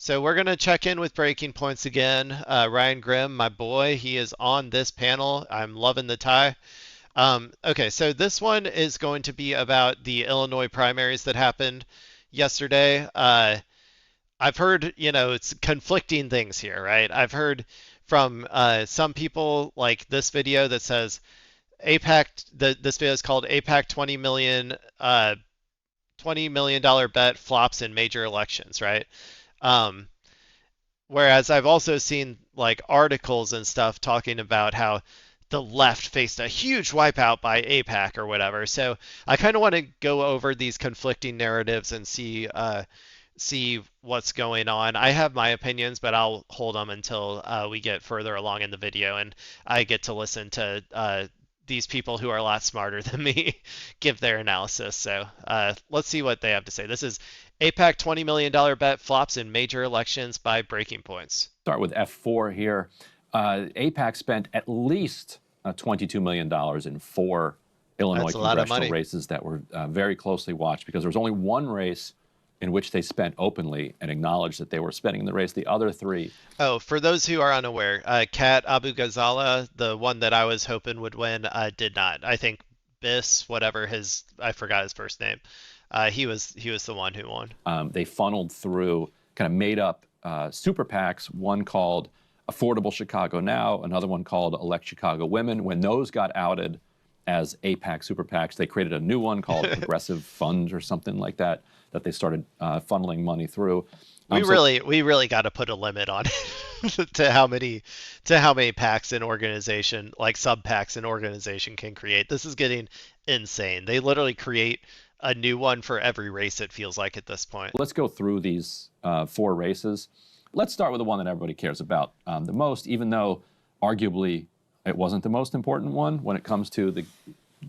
So we're gonna check in with breaking points again. Ryan Grimm, my boy, he is on this panel. I'm loving the tie. Okay, so this one is going to be about the Illinois primaries that happened yesterday. I've heard, it's conflicting things here, right? I've heard from some people like this video that says APAC. This video is called APAC 20 million dollar bet flops in major elections, right? Um, Whereas I've also seen like articles and stuff talking about how the left faced a huge wipeout by AIPAC or whatever. So I kind of want to go over these conflicting narratives and see what's going on. I have my opinions, but I'll hold them until we get further along in the video and I get to listen to these people who are a lot smarter than me give their analysis. So let's see what they have to say. This is APAC $20 million bet flops in major elections by breaking points. Start with F4 here. AIPAC spent at least $22 million in 4 Illinois congressional races that were very closely watched because there was only one race in which they spent openly and acknowledged that they were spending in the race. The other 3. Oh, for those who are unaware, Kat Abu Ghazala, the one that I was hoping would win, did not. I think Biss, whatever I forgot his first name. He was the one who won. They funneled through kind of made up super PACs, one called Affordable Chicago Now, another one called Elect Chicago Women. When those got outed as AIPAC super PACs, they created a new one called Progressive Fund or something like that they started funneling money through. We really got to put a limit on it to how many PACs an organization, like sub PACs an organization can create. This is getting insane. They literally create a new one for every race, it feels like at this point. Let's go through these 4 races. Let's start with the one that everybody cares about the most, even though arguably it wasn't the most important one when it comes to the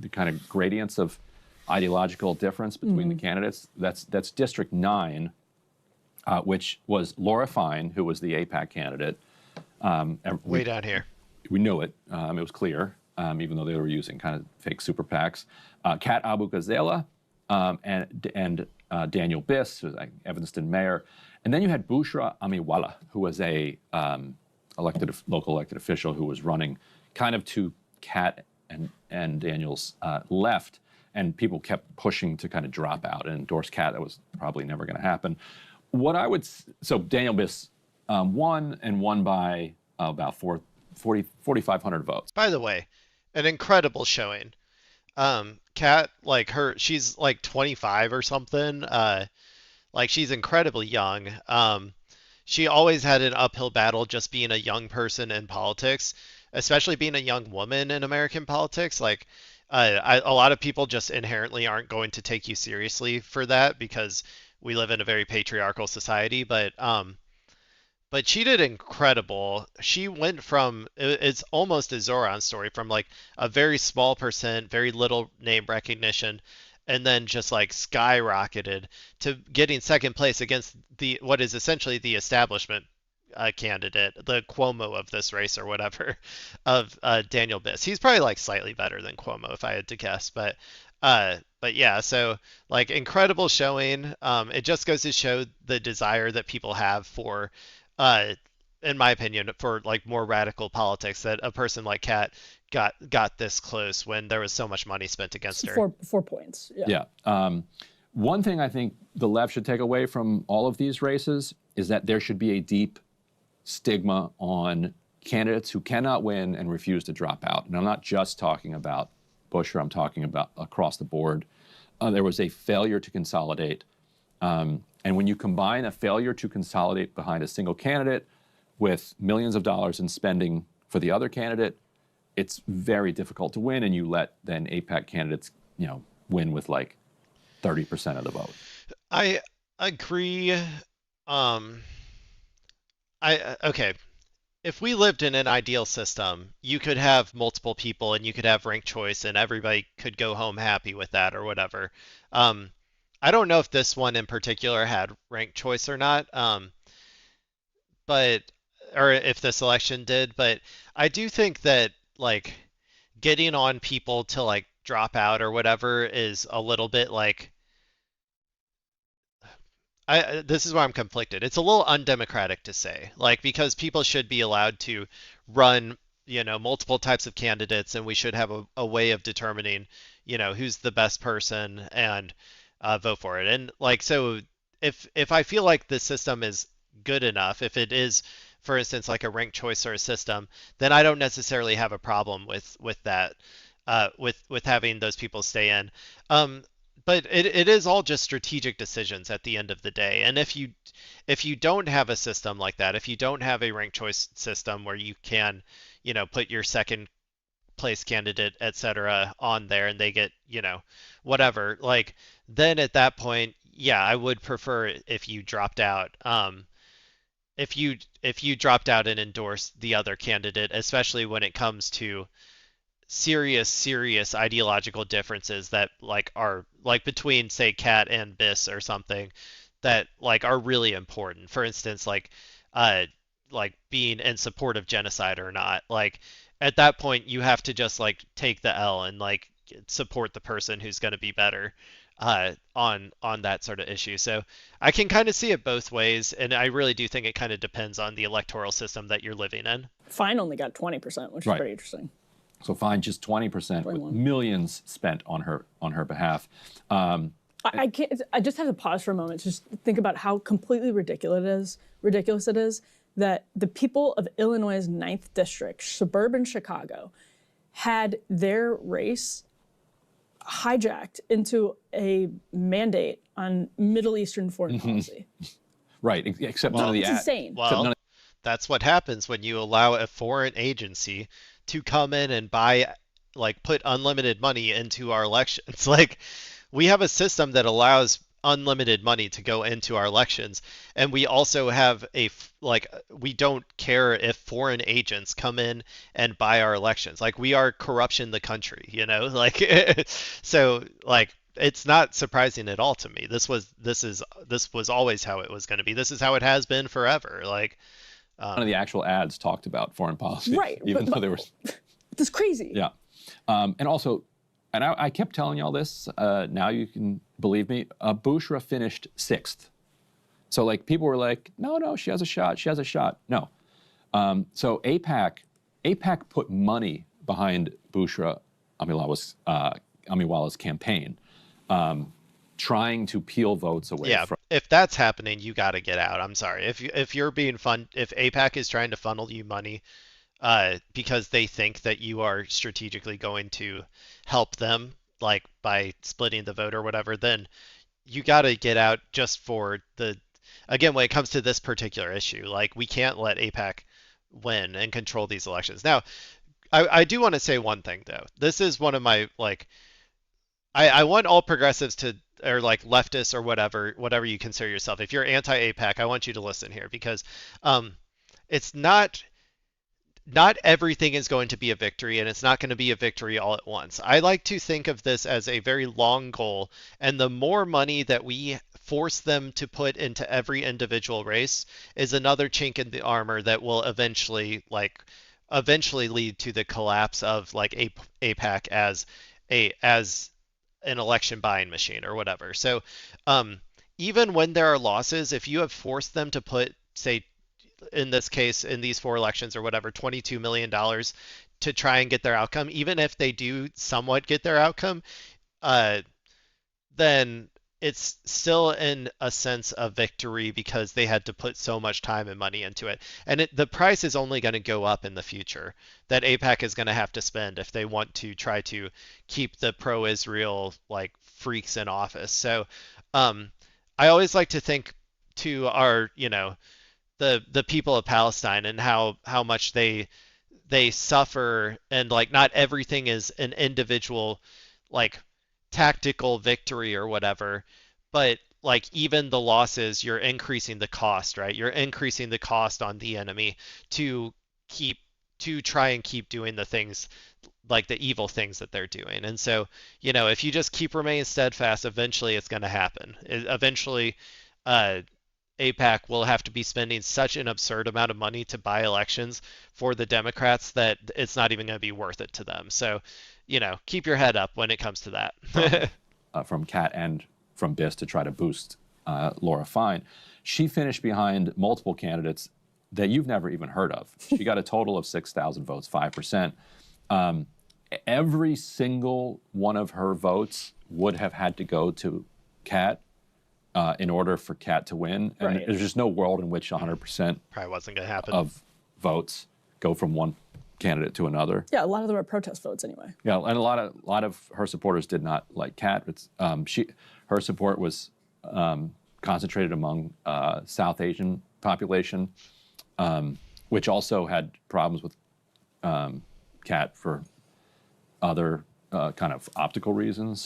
kind of gradients of ideological difference between the candidates. That's District 9, which was Laura Fine, who was the AIPAC candidate. Way down here. We knew it. It was clear, even though they were using kind of fake super PACs. Kat Abu Ghazala and Daniel Biss, who's like Evanston mayor. And then you had Bushra Amiwala, who was a local elected official who was running kind of to Kat and Daniel's left. And people kept pushing to kind of drop out and endorse Kat. That was probably never going to happen. So Daniel Biss won by about 4,500 votes. By the way, an incredible showing. Kat, she's like 25 or something. Like she's incredibly young. She always had an uphill battle just being a young person in politics, especially being a young woman in American politics. Like, a lot of people just inherently aren't going to take you seriously for that because we live in a very patriarchal society. But she did incredible. She went from it's almost a Zoran story from like a very small percent, very little name recognition, and then just like skyrocketed to getting second place against what is essentially the establishment candidate, the Cuomo of this race or whatever, of Daniel Biss. He's probably like slightly better than Cuomo if I had to guess, but yeah, so like incredible showing. It just goes to show the desire that people have for, in my opinion, for like more radical politics. That a person like Kat got this close when there was so much money spent against her. 4 points. Yeah. One thing I think the left should take away from all of these races is that there should be a deep stigma on candidates who cannot win and refuse to drop out. And I'm not just talking about Bush, I'm talking about across the board. There was a failure to consolidate. And when you combine a failure to consolidate behind a single candidate with millions of dollars in spending for the other candidate, it's very difficult to win. And you let then AIPAC candidates, win with like 30% of the vote. I agree. Okay. If we lived in an ideal system, you could have multiple people and you could have ranked choice and everybody could go home happy with that or whatever. I don't know if this one in particular had ranked choice or not, or if this election did, but I do think that like getting on people to like drop out or whatever is a little bit like this is why I'm conflicted. It's a little undemocratic to say, like, because people should be allowed to run, multiple types of candidates, and we should have a way of determining, who's the best person and vote for it. And like, so if I feel like the system is good enough, if it is, for instance, like a ranked choice sort of system, then I don't necessarily have a problem with that, with having those people stay in. Um, but it is all just strategic decisions at the end of the day. And if you don't have a system like that, if you don't have a ranked choice system where you can, put your second place candidate, etc., on there and they get, whatever, like then at that point, yeah, I would prefer if you dropped out. If you dropped out and endorsed the other candidate, especially when it comes to serious ideological differences that like are like between say Cat and Biss or something that like are really important. For instance, uh like being in support of genocide or not. Like at that point you have to just like take the L and like support the person who's going to be better on that sort of issue. So I can kind of see it both ways, and I really do think it kind of depends on the electoral system that you're living in. Fine only got 20%, which is Right. pretty interesting. So fine, just 20% with 21. millions spent on her behalf. I can't. I just have to pause for a moment to just think about how completely ridiculous it is that the people of Illinois' 9th district, suburban Chicago, had their race hijacked into a mandate on Middle Eastern foreign policy. Right, except none of the It's insane. Well, that's what happens when you allow a foreign agency to come in and buy, like, put unlimited money into our elections. Like, we have a system that allows unlimited money to go into our elections, and we also have like, we don't care if foreign agents come in and buy our elections. Like, we are corruption the country, like, so like. It's not surprising at all to me. This was always how it was going to be. This is how it has been forever. Like, none of the actual ads talked about foreign policy, Right, even though they were. It's crazy. Yeah, and also, and I kept telling y'all this. Now you can believe me. Bushra finished 6th, so like people were like, no, she has a shot. She has a shot. No, so AIPAC put money behind Bushra Amiwalla's campaign, trying to peel votes away yeah, from. if that's happening, you got to get out. I'm sorry. If you're being if APAC is trying to funnel you money, because they think that you are strategically going to help them, like by splitting the vote or whatever, then you got to get out just for the. Again, when it comes to this particular issue, like we can't let APAC win and control these elections. Now, I do want to say one thing though. This is one of my like I want all progressives to, or like leftists or whatever you consider yourself. If you're anti-APAC, I want you to listen here because it's not everything is going to be a victory, and it's not going to be a victory all at once. I like to think of this as a very long goal, and the more money that we force them to put into every individual race is another chink in the armor that will eventually lead to the collapse of like APAC as an election buying machine or whatever. So even when there are losses, if you have forced them to put, say, in this case, in these 4 elections or whatever, $22 million to try and get their outcome, even if they do somewhat get their outcome, uh, then it's still in a sense of victory because they had to put so much time and money into it. And the price is only going to go up in the future that APAC is going to have to spend if they want to try to keep the pro-Israel like freaks in office. So I always like to think to our, the people of Palestine and how much they suffer, and like not everything is an individual like tactical victory or whatever, but like even the losses, you're increasing the cost, right? You're increasing the cost on the enemy to keep to try and keep doing the things, like the evil things that they're doing. And so, if you just keep remaining steadfast, eventually it's going to happen. Eventually, uh, AIPAC will have to be spending such an absurd amount of money to buy elections for the Democrats that it's not even going to be worth it to them. So, keep your head up when it comes to that. From Cat and from Biss to try to boost Laura Fine. She finished behind multiple candidates that you've never even heard of. She got a total of 6,000 votes, 5%. Every single one of her votes would have had to go to Kat in order for Kat to win. And Right. there's just no world in which 100% Probably wasn't going to happen. of votes go from one candidate to another. Yeah, a lot of them are protest votes anyway. Yeah, and a lot of her supporters did not like Kat. Her support was concentrated among South Asian population, which also had problems with Kat for other kind of optical reasons.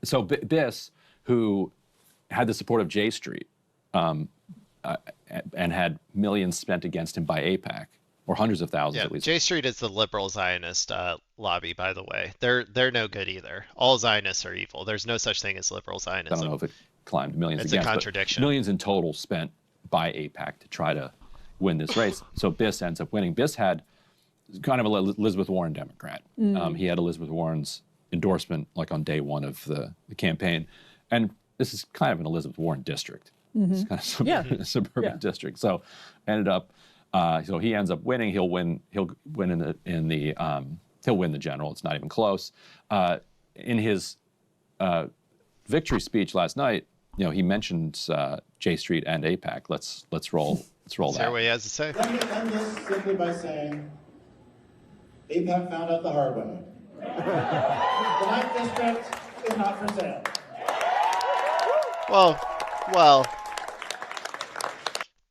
So Biss, who had the support of J Street and had millions spent against him by AIPAC, or hundreds of thousands Yeah, at least. J Street is the liberal Zionist lobby, by the way. They're no good either. All Zionists are evil. There's no such thing as liberal I don't Zionism. know if it climbed millions It's against, a but contradiction. millions in total spent by AIPAC to try to win this race. So Biss ends up winning. Biss had kind of a Elizabeth Warren Democrat. He had Elizabeth Warren's endorsement like on day one of the campaign. And this is kind of an Elizabeth Warren district. It's kind of Yeah. suburban Yeah. district. So ended up, so he ends up winning. He'll win he'll win the general. It's not even close. In his victory speech last night, he mentioned J Street and AIPAC. Let's roll Is there that. what he has to say? Let me end this simply by saying, AIPAC found out the hard way. The 9th district is not for sale. Well,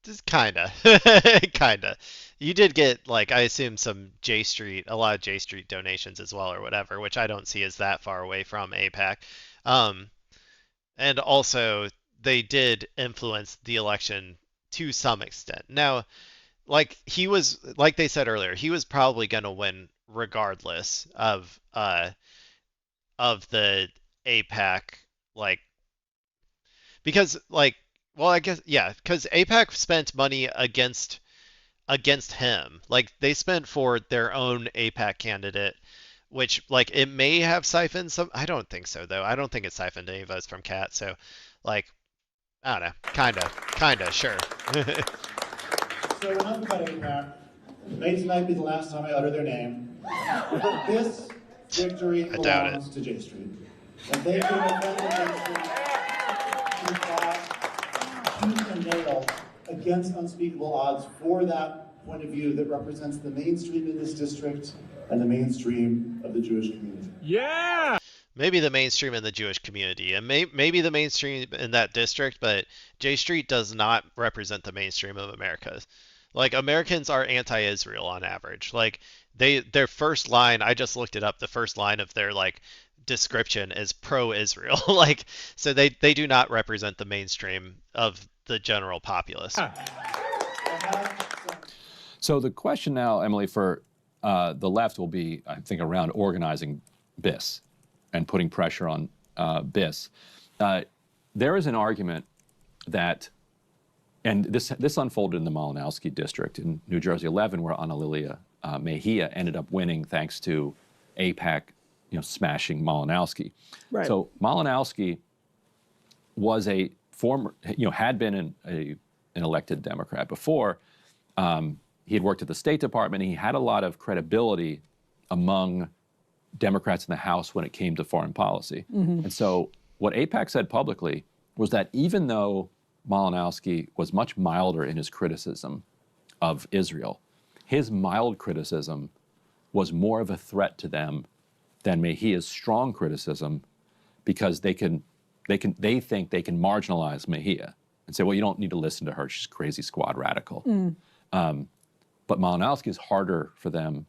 just kinda, kinda. You did get I assume a lot of J Street donations as well or whatever, which I don't see as that far away from AIPAC. And also they did influence the election to some extent. Now, like they said earlier, he was probably going to win regardless of the AIPAC because I guess yeah, because AIPAC spent money against him. They spent for their own AIPAC candidate, which it may have siphoned some. I don't think so though. I don't think it siphoned any votes from Kat. So I don't know. Kinda, sure. So enough about AIPAC. May tonight be the last time I utter their name. This victory I doubt it. belongs to J Street. And they can defend the J Street to fight tooth and nail against unspeakable odds for that point of view that represents the mainstream in this district and the mainstream of the Jewish community. Maybe the mainstream in the Jewish community, and maybe the mainstream in that district, but J Street does not represent the mainstream of America. Americans are anti-Israel on average. Their first line, I just looked it up, the first line of their description is pro-Israel. So they do not represent the mainstream of the general populace. So the question now, Emily, for the left will be, I think, around organizing Biss and putting pressure on Biss. There is an argument that, and this unfolded in the Malinowski district in New Jersey 11, where Ana Lilia Mejia ended up winning thanks to AIPAC, smashing Malinowski. Right. So Malinowski was a former, had been an elected Democrat before. He had worked at the State Department. He had a lot of credibility among Democrats in the House when it came to foreign policy. And so what AIPAC said publicly was that even though Malinowski was much milder in his criticism of Israel, his mild criticism was more of a threat to them than Mejia's strong criticism, because they think they can marginalize Mejia and say, well, you don't need to listen to her. She's crazy squad radical. But Malinowski is harder for them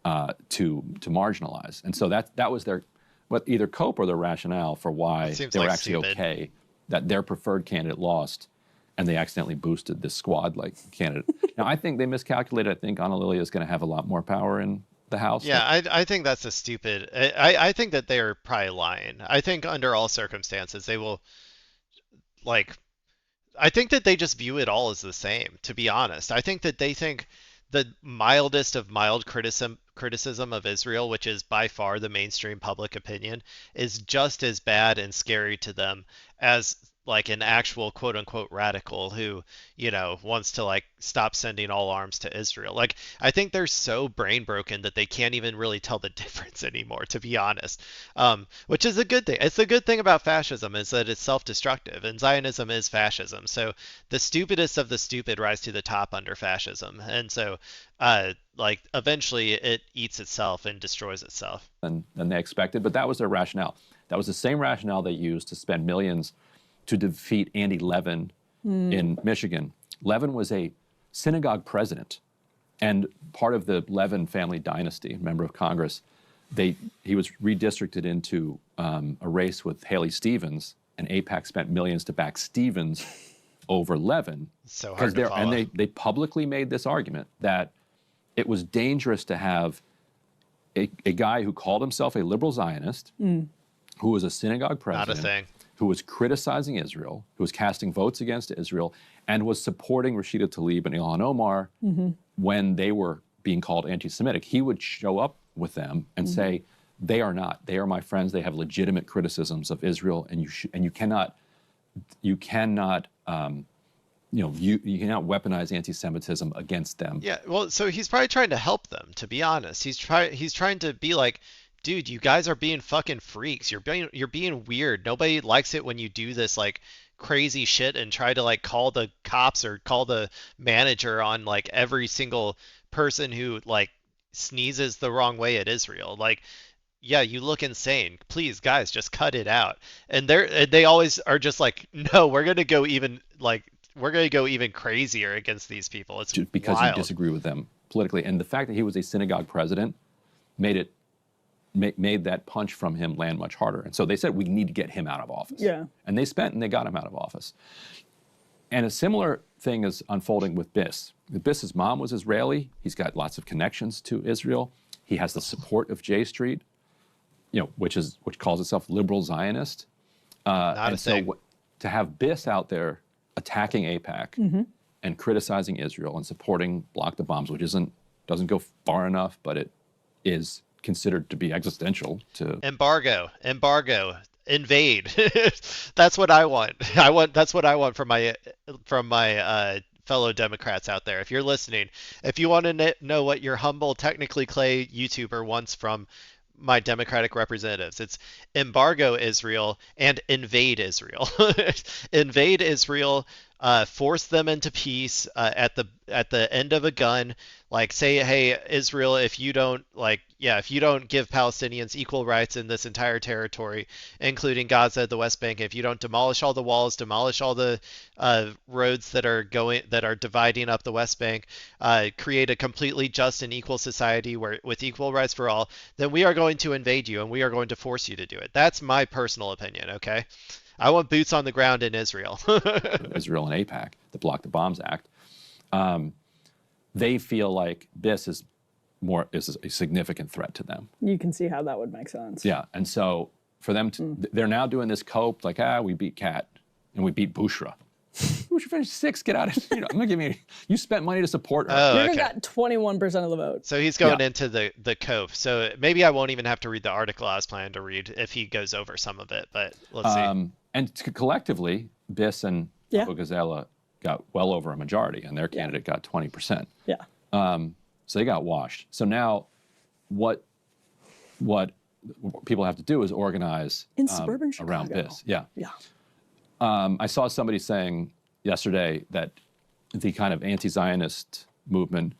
to marginalize. And so that was their, either cope or their rationale for why they were actually stupid. okay that their preferred candidate lost and they accidentally boosted this squad-like candidate. Now, I think they miscalculated. I think Ana Lilia is going to have a lot more power in the House. Yeah, I think that's a stupid. I think that they're probably lying. I think under all circumstances they will, I think that they just view it all as the same, to be honest. I think that they think the mildest of mild criticism of Israel, which is by far the mainstream public opinion, is just as bad and scary to them as like an actual quote unquote radical who, wants to like stop sending all arms to Israel. Like I think they're so brain broken that they can't even really tell the difference anymore, to be honest. Which is a good thing. It's a good thing about fascism is that it's self-destructive, and Zionism is fascism. So the stupidest of the stupid rise to the top under fascism, and so like eventually it eats itself and destroys itself. Than they expected, but that was their rationale. That was the same rationale they used to spend millions to defeat Andy Levin in Michigan. Levin was a synagogue president and part of the Levin family dynasty, member of Congress. He was redistricted into a race with Haley Stevens, and AIPAC spent millions to back Stevens over Levin. So hard to follow. And they publicly made this argument that it was dangerous to have a guy who called himself a liberal Zionist, who was a synagogue president, Not a thing. who was criticizing Israel, who was casting votes against Israel, and was supporting Rashida Tlaib and Ilhan Omar when they were being called anti-Semitic. He would show up with them and say, they are not. They are my friends. They have legitimate criticisms of Israel, and you cannot weaponize anti-Semitism against them. Yeah, well, so he's probably trying to help them, to be honest. He's trying to be like, dude, you guys are being fucking freaks. You're being weird. Nobody likes it when you do this like crazy shit and try to like call the cops or call the manager on like every single person who like sneezes the wrong way at Israel. Like, yeah, you look insane. Please, guys, just cut it out. And they always are just like, no, we're gonna go even crazier against these people. It's just because wild. you disagree with them politically. And the fact that he was a synagogue president made that punch from him land much harder. And so they said, we need to get him out of office. Yeah. And they got him out of office. And a similar thing is unfolding with Biss. Biss's mom was Israeli. He's got lots of connections to Israel. He has the support of J Street, which calls itself liberal Zionist. Not a thing. So to have Biss out there attacking AIPAC and criticizing Israel and supporting Block the Bombs, which doesn't go far enough, but it is considered to be existential to embargo, invade. That's what I want. That's what I want from my fellow Democrats out there. If you're listening, if you want to know what your humble, technically clay YouTuber wants from my Democratic representatives, it's embargo Israel and invade Israel. Invade Israel, force them into peace at the end of a gun. Like say, hey Israel, if you don't give Palestinians equal rights in this entire territory, including Gaza, the West Bank, if you don't demolish all the walls, demolish all the roads that are dividing up the West Bank, create a completely just and equal society with equal rights for all, then we are going to invade you and we are going to force you to do it. That's my personal opinion. Okay. I want boots on the ground in Israel. Israel and AIPAC, the Block the Bombs Act. They feel like this is a significant threat to them. You can see how that would make sense. Yeah, and so for them they're now doing this cope like, we beat Kat and we beat Bushra. Bushra finished 6th. Get out of I'm gonna give you spent money to support her. Oh, You're okay. got 21% of the vote. So he's going into the cope. So maybe I won't even have to read the article I was planning to read if he goes over some of it. But let's see. And collectively, Biss and Abu Ghazala got well over a majority, and their candidate got 20%. Yeah. So they got washed. So now, what people have to do is organize in suburban Chicago around Biss. Yeah. Yeah. I saw somebody saying yesterday that the kind of anti-Zionist movement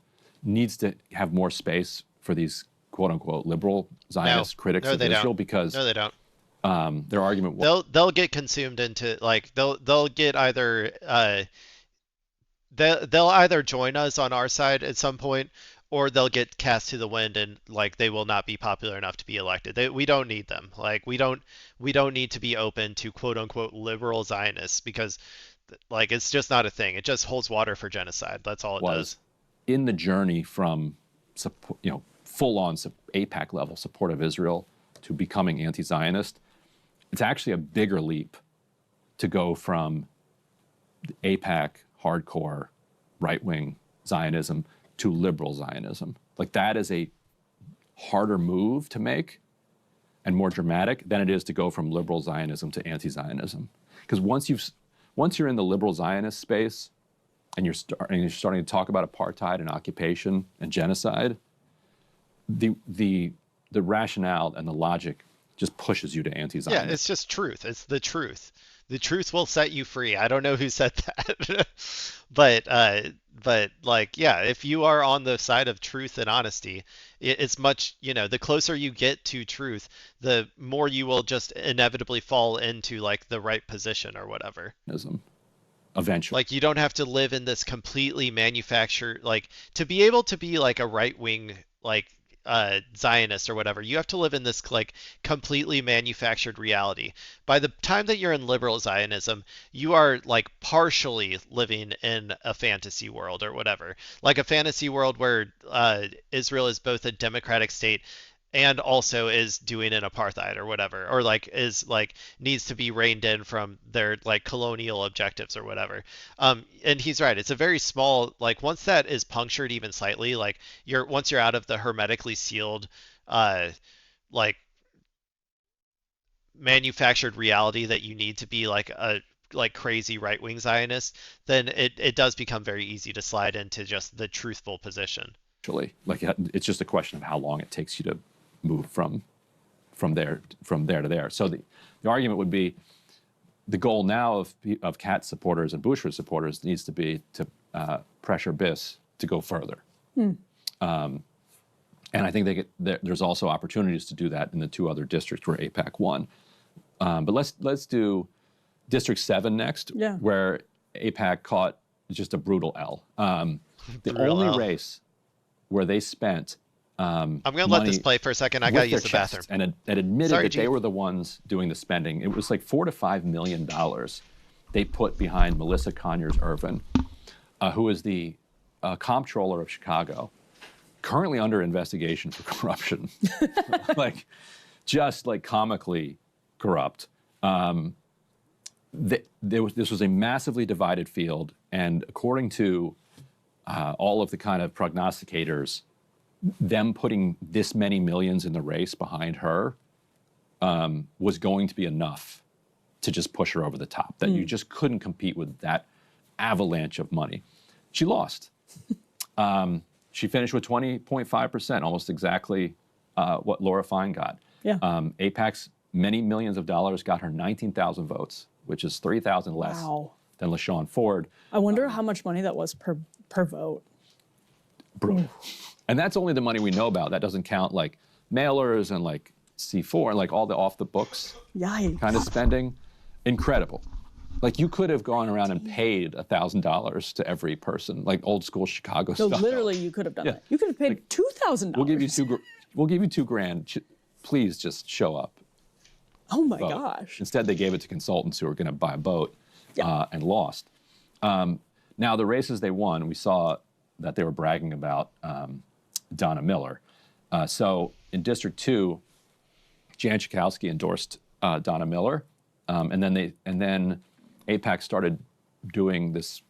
needs to have more space for these quote-unquote liberal Zionist critics of Israel because no, they don't. Their argument was they'll get consumed into like they'll get either they'll either join us on our side at some point, or they'll get cast to the wind and like they will not be popular enough to be elected. We don't need them. Like we don't need to be open to quote unquote liberal Zionists because like it's just not a thing. It just holds water for genocide. That's all it does. In the journey from full on AIPAC level support of Israel to becoming anti-Zionist, it's actually a bigger leap to go from AIPAC hardcore right-wing Zionism to liberal Zionism. Like that is a harder move to make and more dramatic than it is to go from liberal Zionism to anti-Zionism. Because once you're in the liberal Zionist space and you're starting to talk about apartheid and occupation and genocide, the rationale and the logic just pushes you to anti-Zionism. Yeah, it's just truth. It's the truth. The truth will set you free. I don't know who said that, but like, yeah, if you are on the side of truth and honesty, it's much, the closer you get to truth, the more you will just inevitably fall into like the right position or whatever. Eventually. Like you don't have to live in this completely manufactured, like to be able to be like a right wing, like Zionist or whatever, you have to live in this like completely manufactured reality. By the time that you're in liberal Zionism, you are like partially living in a fantasy world or whatever, like a fantasy world where Israel is both a democratic state and also is doing an apartheid or whatever, or like is like needs to be reined in from their like colonial objectives or whatever. And he's right, it's a very small, like once that is punctured even slightly, like once you're out of the hermetically sealed like manufactured reality that you need to be like a like crazy right-wing Zionist, then it does become very easy to slide into just the truthful position. Like it's just a question of how long it takes you to move from there to there. So the argument would be the goal now of Kat supporters and Bushra supporters needs to be to pressure BIS to go further. And I think there's also opportunities to do that in the two other districts where AIPAC won. But let's do District 7 next, where AIPAC caught just a brutal L. The only race where they spent I'm going to let this play for a second. I got to use the bathroom. And admitted that they were the ones doing the spending. It was like $4 to $5 million they put behind Melissa Conyers-Irvin, who is the comptroller of Chicago, currently under investigation for corruption. Just comically corrupt. This was a massively divided field, and according to all of the kind of prognosticators, them putting this many millions in the race behind her was going to be enough to just push her over the top, that you just couldn't compete with that avalanche of money. She lost. She finished with 20.5%, almost exactly what Laura Fine got. Yeah. AIPAC's many millions of dollars got her 19,000 votes, which is 3,000 less than LaShawn Ford. I wonder how much money that was per vote. Brutal. And that's only the money we know about. That doesn't count like mailers and like C4 and like all the off the books kind of spending. Incredible. Like you could have gone around and paid $1,000 to every person, like old school Chicago So stuff. literally you could have done that. You could have paid like, $2,000. We'll give you $2,000. Please just show up. Oh my gosh. Instead, they gave it to consultants who were going to buy a boat and lost. Now, the races they won, we saw that they were bragging about Donna Miller. So in District 2, Jan Schakowsky endorsed Donna Miller, and then AIPAC started doing this,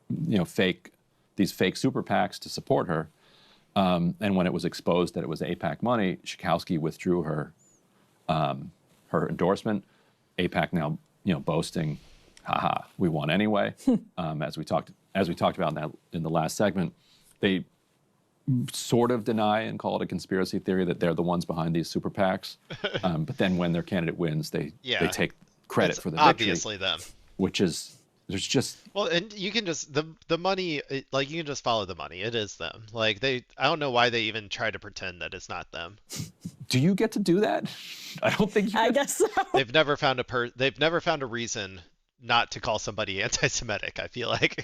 these fake super PACs to support her. And when it was exposed that it was AIPAC money, Schakowsky withdrew her endorsement. AIPAC now, boasting, haha, we won anyway. As we talked about in the last segment, they sort of deny and call it a conspiracy theory that they're the ones behind these super PACs. But then when their candidate wins, they take credit for the victory. Obviously them. Which is, there's just... Well, and you can just, the money, like you can just follow the money. It is them. Like I don't know why they even try to pretend that it's not them. Do you get to do that? I don't think you I guess so. They've never found a reason not to call somebody anti-Semitic. I feel like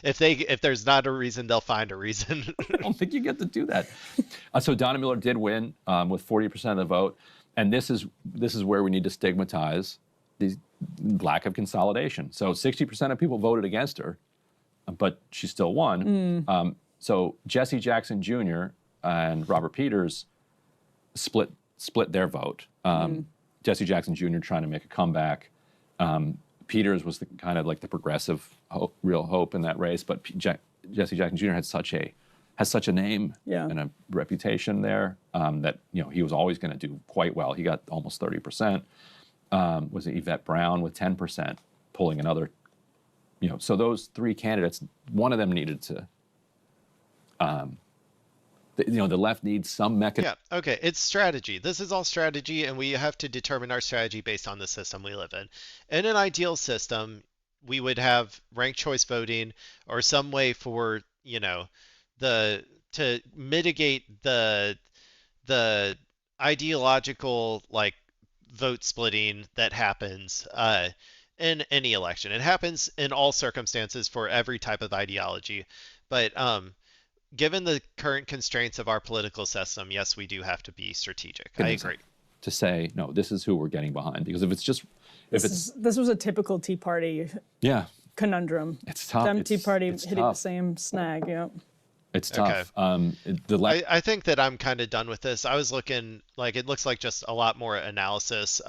if there's not a reason, they'll find a reason. I don't think you get to do that. So Donna Miller did win with 40% of the vote, and this is where we need to stigmatize the lack of consolidation. So 60% of people voted against her, but she still won. So Jesse Jackson Jr. and Robert Peters split their vote. Jesse Jackson Jr. trying to make a comeback. Peters was kind of like the progressive real hope in that race, but Jesse Jackson Jr. had such a has such a name Yeah. and a reputation there that he was always going to do quite well. He got almost 30%. Was it Yvette Brown with 10%, pulling another? So those three candidates, one of them needed to. The left needs some mechanism. Yeah, okay, it's strategy. This is all strategy, and we have to determine our strategy based on the system we live in. In an ideal system, we would have ranked choice voting or some way for, the to mitigate the ideological like vote splitting that happens in any election. It happens in all circumstances for every type of ideology, but given the current constraints of our political system, yes, we do have to be strategic. I agree. To say, no, this is who we're getting behind. Because this was a typical Tea Party conundrum. It's tough. Them Tea Party it's hitting tough. the same snag, yeah. It's tough. Okay. I think that I'm kind of done with this. I was looking, it looks like just a lot more analysis.